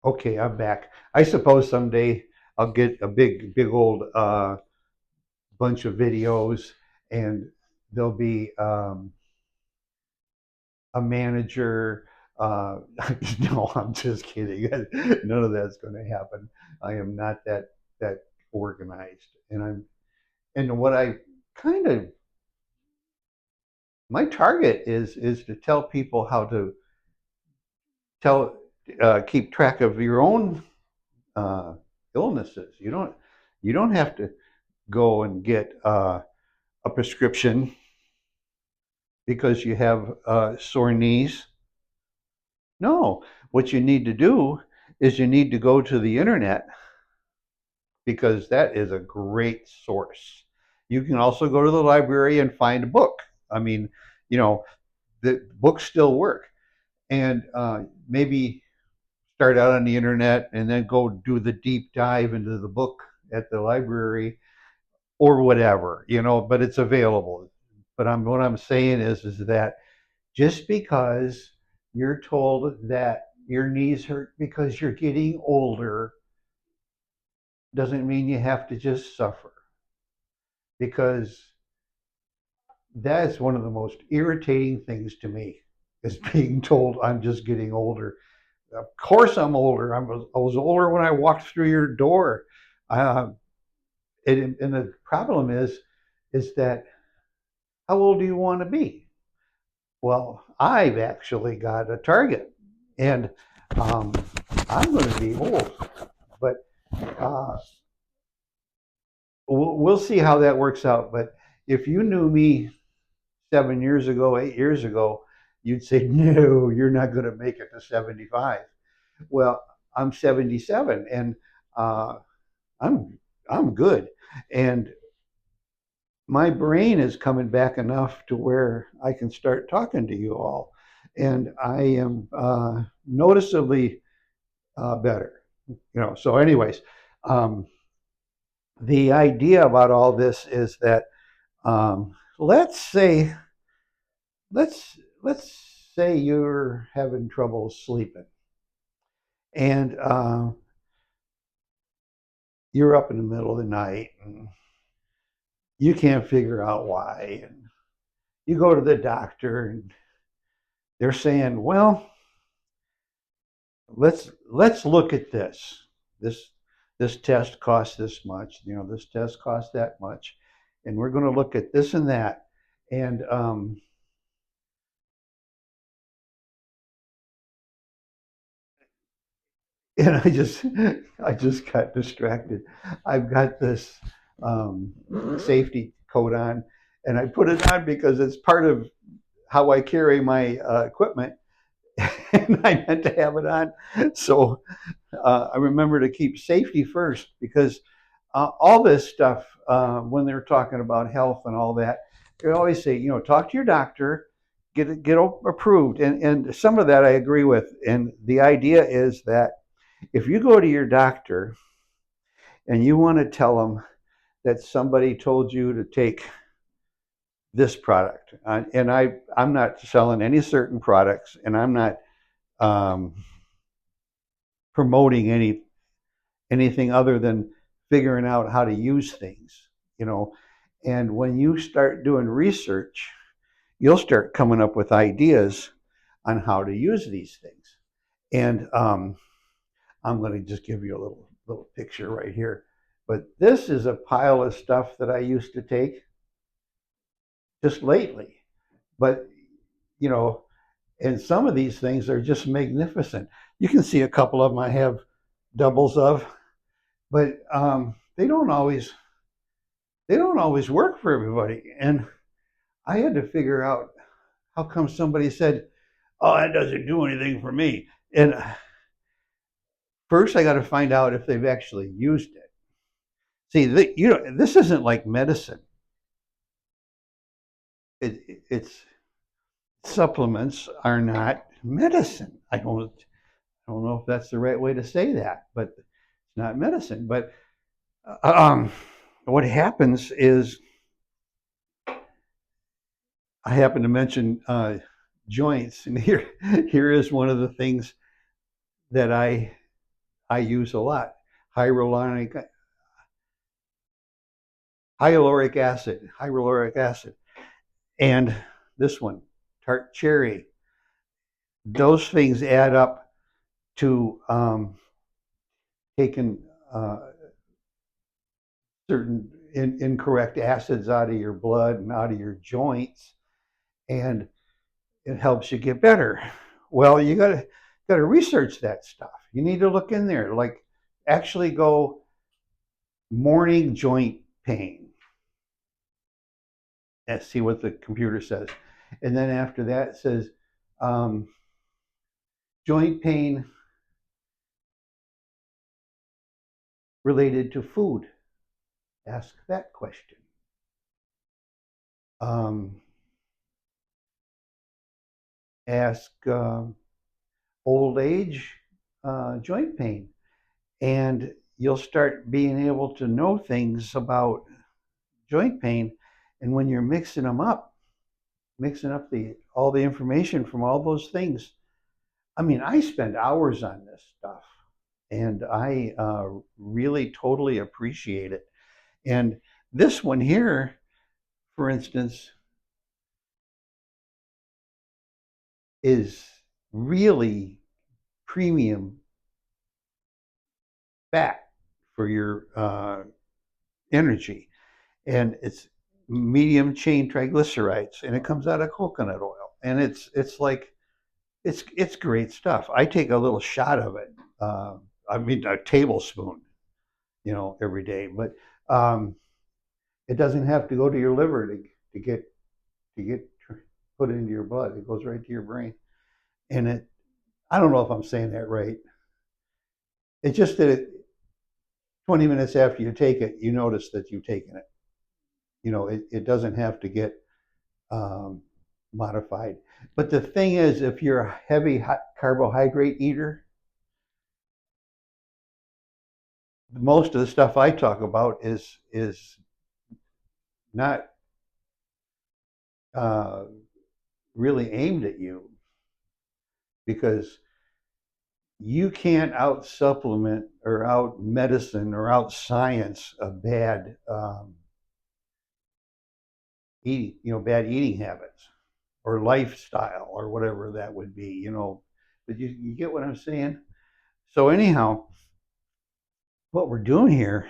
Okay, I'm back. I suppose someday I'll get a big old bunch of videos, and there'll be a manager. No, I'm just kidding. None of that's going to happen. I am not that organized, and what I kind of my target is to tell people how to tell keep track of your own uh, illnesses. You don't have to go and get a prescription because you have sore knees. No, what you need to do is you need to go to the internet because that is a great source. You can also go to the library and find a book. I mean, you know, the books still work. And maybe start out on the internet and then go do the deep dive into the book at the library or whatever, but it's available. But what I'm saying is that just because you're told that your knees hurt because you're getting older doesn't mean you have to just suffer, because that's one of the most irritating things to me, is being told I'm just getting older. Of course I'm older. I was older when I walked through your door. Uh, and the problem is that, how old do you want to be? Well, I've actually got a target, and um, I'm going to be old, but uh, we'll see how that works out. But if you knew me 7 years ago, 8 years ago, you'd say, no, you're not going to make it to 75. Well, I'm 77, and uh, I'm I'm good, and my brain is coming back enough to where I can start talking to you all, and I am noticeably better. So, anyways, um, the idea about all this is that, let's say let's say you're having trouble sleeping, and you're up in the middle of the night and you can't figure out why, and you go to the doctor and they're saying, well, let's look at this this test costs this much, this test costs that much, and we're going to look at this and that, and and I just got distracted. I've got this safety coat on, and I put it on because it's part of how I carry my equipment, and I meant to have it on. So I remember to keep safety first, because all this stuff, when they're talking about health and all that, they always say, talk to your doctor, get approved, and some of that I agree with. And the idea is that if you go to your doctor and you want to tell them that somebody told you to take this product, and I'm not selling any certain products, and I'm not um, promoting anything other than figuring out how to use things, you know. And when you start doing research, you'll start coming up with ideas on how to use these things. And I'm going to just give you a little picture right here. But this is a pile of stuff that I used to take just lately. But you know, and some of these things are just magnificent. You can see a couple of them I have doubles of, but they don't always work for everybody. And I had to figure out, how come somebody said, "Oh, that doesn't do anything for me." And first, I got to find out if they've actually used it. See, this isn't like medicine. It's supplements are not medicine. I don't know if that's the right way to say that, but it's not medicine. But um, what happens is, I happen to mention joints, and here is one of the things that I I use a lot. Hyaluronic hyaluronic acid, and this one, tart cherry. Those things add up to taking certain incorrect acids out of your blood and out of your joints, and it helps you get better. Well, you gotta research that stuff. You need to look in there, like actually go morning joint pain and see what the computer says, and then after that it says um, joint pain related to food. Ask that question. Um, ask old age joint pain, and you'll start being able to know things about joint pain. And when you're mixing up the all the information from all those things, I mean, I spend hours on this stuff, and I really totally appreciate it. And this one here, for instance, is really premium fat for your energy, and it's medium chain triglycerides, and it comes out of coconut oil, and it's like it's great stuff. I take a little shot of it. I mean, a tablespoon, every day, but um, it doesn't have to go to your liver to get put into your blood. It goes right to your brain, and I don't know if I'm saying that right. It's just that 20 minutes after you take it, you notice that you've taken it. It doesn't have to get um, modified. But the thing is, if you're a heavy carbohydrate eater, most of the stuff I talk about is not uh, really aimed at you, because you can't out supplement or out medicine or out science a bad bad eating habits or lifestyle or whatever that would be. But you get what I'm saying? So anyhow, what we're doing here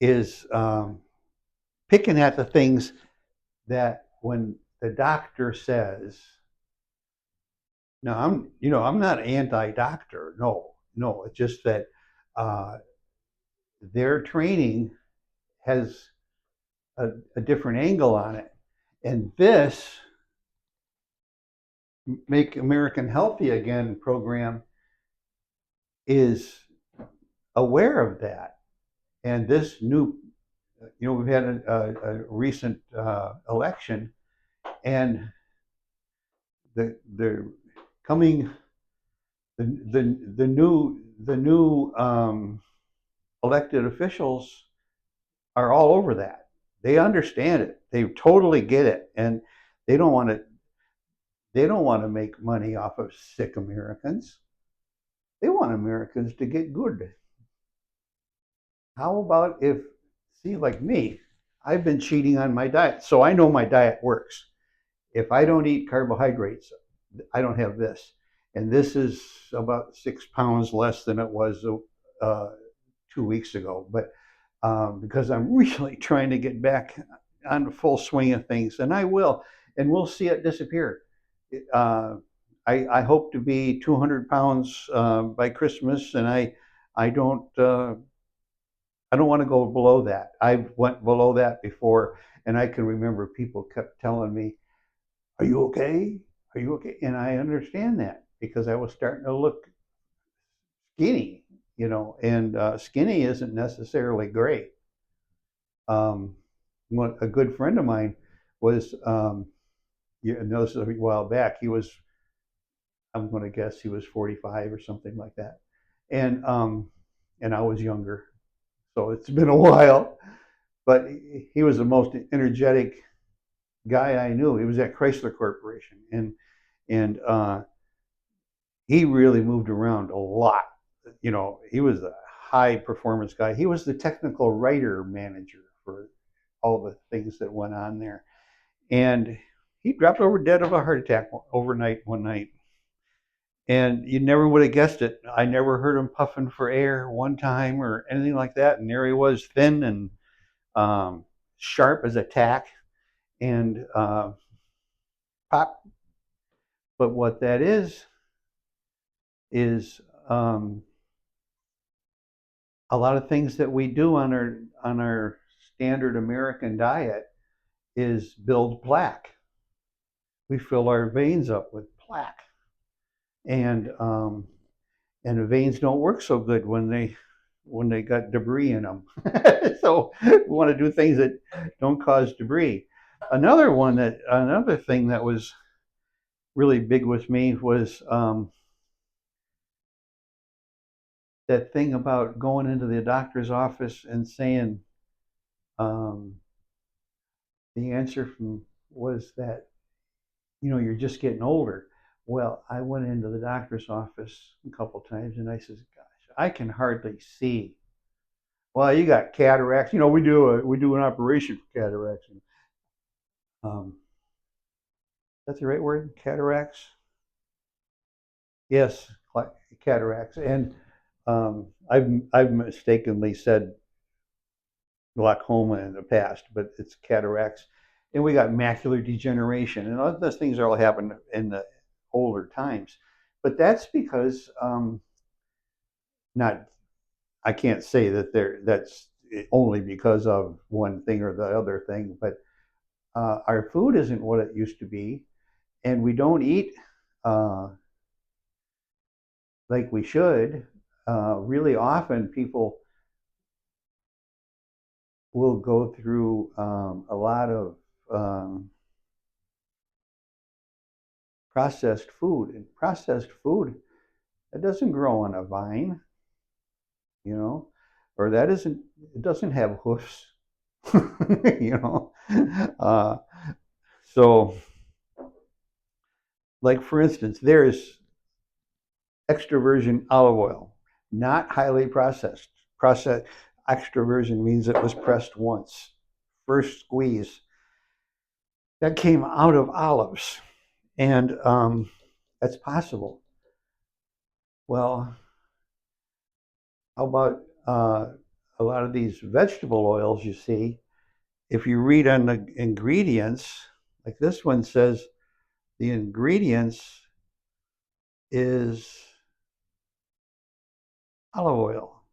is picking at the things that when the doctor says, now I'm not anti-doctor. No, no. It's just that uh, their training has a different angle on it, and this Make American Healthy Again program is aware of that. And this new, we've had a recent election, and the coming the new elected officials are all over that. They understand it. They totally get it, and they don't want to. They don't want to make money off of sick Americans. They want Americans to get good. How about if, see, like me, I've been cheating on my diet, so I know my diet works. If I don't eat carbohydrates, I don't have this. And this is about 6 pounds less than it was 2 weeks ago. But because I'm really trying to get back on the full swing of things, and I will, and we'll see it disappear. Uh, I hope to be 200 pounds by Christmas, and I don't I don't want to go below that. I went below that before, and I can remember people kept telling me, "Are you okay? Are you okay?" And I understand that because I was starting to look skinny, and skinny isn't necessarily great. A good friend of mine was, and this was a while back. I'm going to guess he was 45 or something like that, and I was younger, so it's been a while. But he was the most energetic guy I knew. He was at Chrysler Corporation, and he really moved around a lot. he was a high performance guy. He was the technical writer manager for all the things that went on there. And he dropped over dead of a heart attack overnight one night. And you never would have guessed it. I never heard him puffing for air one time or anything like that. And there he was, thin and sharp as a tack, and pop. But what that is a lot of things that we do on our standard American diet is build plaque. We fill our veins up with plaque, and the veins don't work so good when they got debris in them. So we want to do things that don't cause debris. Another thing that was really big with me was that thing about going into the doctor's office and saying the answer was that you're just getting older. Well, I went into the doctor's office a couple times and I says, "Gosh, I can hardly see." Well, you got cataracts. We do an operation for cataracts. Um, that's the right word, cataracts. Yes, cataracts. And I've mistakenly said glaucoma in the past, but it's cataracts. And we got macular degeneration, and all those things all happened in the older times. But that's because not I can't say that that's only because of one thing or the other thing, but our food isn't what it used to be, and we don't eat uh, like we should. Really often, people will go through a lot of um, processed food, and processed food that doesn't grow on a vine, you know, or that isn't it doesn't have hoofs, you know. Uh, so, like for instance, there's extra virgin olive oil, not highly processed. Processed extra virgin means it was pressed once, first squeeze. That came out of olives, and that's possible. Well, how about a lot of these vegetable oils you see? If you read on the ingredients, like this one says, the ingredients is olive oil.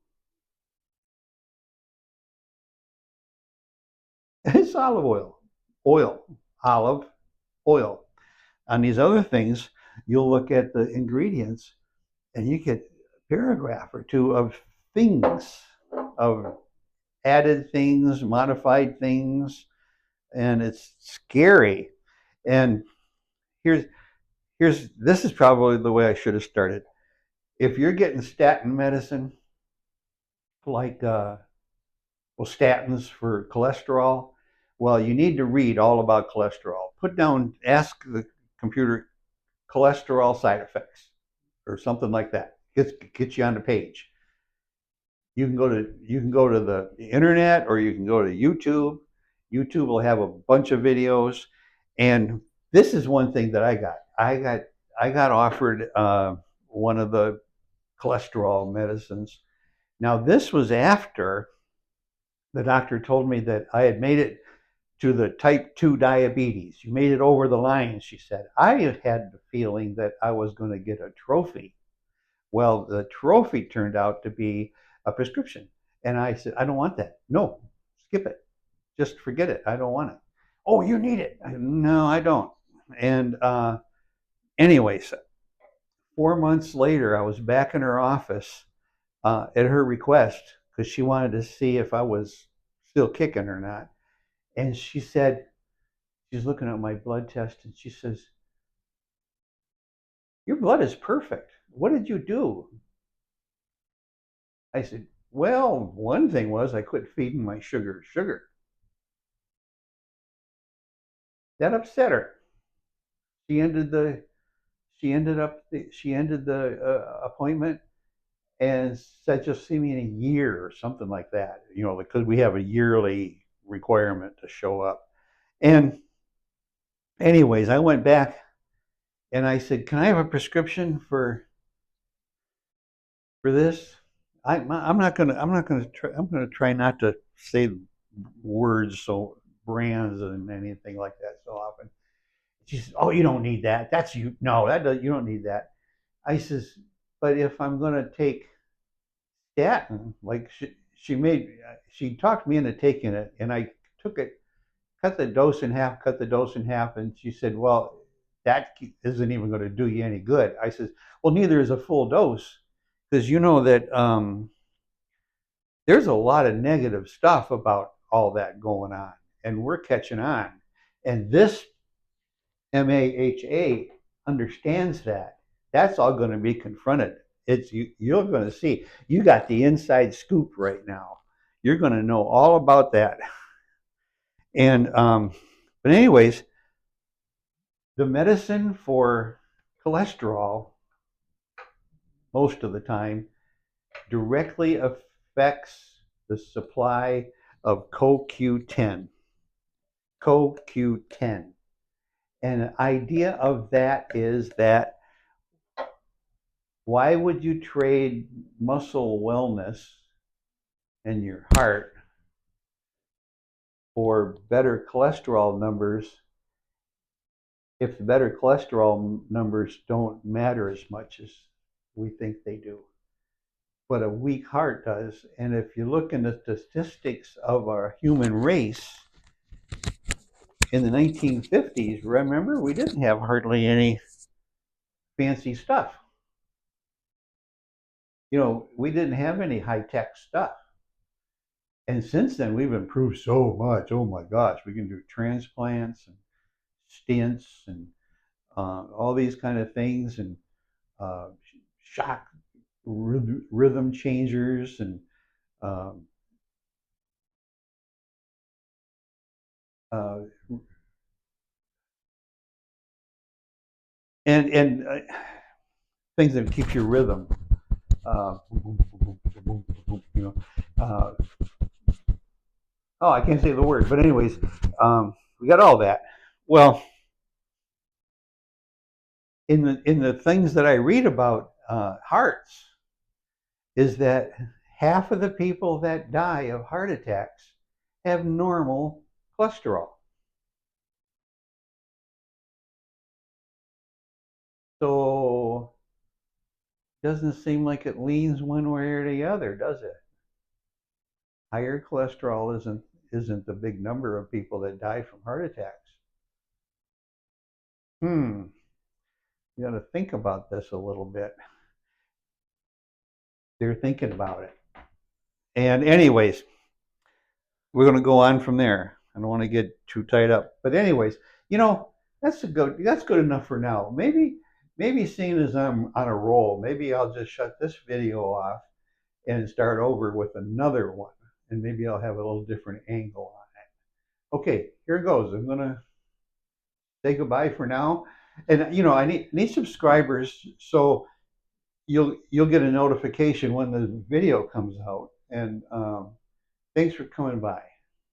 It's olive oil, olive oil. On these other things, you'll look at the ingredients and you get a paragraph or two of things, of added things, modified things, and it's scary. And here's this is probably the way I should have started. If you're getting statin medicine, like statins for cholesterol, well, you need to read all about cholesterol. Ask the computer cholesterol side effects or something like that. Get you on the page. You can go to the internet, or you can go to YouTube. YouTube will have a bunch of videos, and this is one thing that I got. I got offered one of the cholesterol medicines. Now this was after the doctor told me that I had made it to the type 2 diabetes. You made it over the line, she said. I had the feeling that I was going to get a trophy. Well, the trophy turned out to be a prescription. And I said, I don't want that. No, skip it. Just forget it. I don't want it. Oh, you need it. No, I don't. And anyways, 4 months later, I was back in her office at her request because she wanted to see if I was still kicking or not. And she said, she's looking at my blood test and she says, "Your blood is perfect. What did you do?" I said, "Well, one thing was I quit feeding my sugar. That upset her. She ended the she ended the appointment, and said just see me in a year or something like that. Because we have a yearly requirement to show up. And anyways, I went back and I said, "Can I have a prescription for this?" I'm not gonna try. I'm gonna try not to say words, so brands and anything like that so often. She says, "Oh, you don't need that. That's you. No, you don't need that." I says, "But if I'm gonna take statin, like she talked me into taking it, and I took it, cut the dose in half, and she said, well, that isn't even going to do you any good." I says, "Well, neither is a full dose, because you know that there's a lot of negative stuff about all that going on, and we're catching on. And this MAHA understands that. That's all going to be confronted. You're going to see. You got the inside scoop right now. You're going to know all about that." And but anyways, the medicine for cholesterol most of the time directly affects the supply of CoQ10. CoQ10. And the idea of that is that why would you trade muscle wellness and your heart for better cholesterol numbers if the better cholesterol numbers don't matter as much as we think they do? But a weak heart does. And if you look in the statistics of our human race in the 1950s, remember, we didn't have hardly any fancy stuff. We didn't have any high-tech stuff. And since then, we've improved so much. Oh my gosh, we can do transplants and stents and all these kind of things, and uh, shock rhythm changers, and um, uh, and things that keep your rhythm. Uh, you know, uh, oh, I can't say the word, but anyways, we got all that. Well, in the things that I read about hearts, is that half of the people that die of heart attacks have normal cholesterol. So it doesn't seem like it leans one way or the other, does it? Higher cholesterol isn't the big number of people that die from heart attacks. You got to think about this a little bit. They're thinking about it. And anyways, we're going to go on from there. I don't want to get too tied up. But anyways, that's good enough for now. Maybe seeing as I'm on a roll, maybe I'll just shut this video off and start over with another one, and maybe I'll have a little different angle on it. Okay, here it goes. I'm gonna say goodbye for now, and I need subscribers, so you'll get a notification when the video comes out. And thanks for coming by.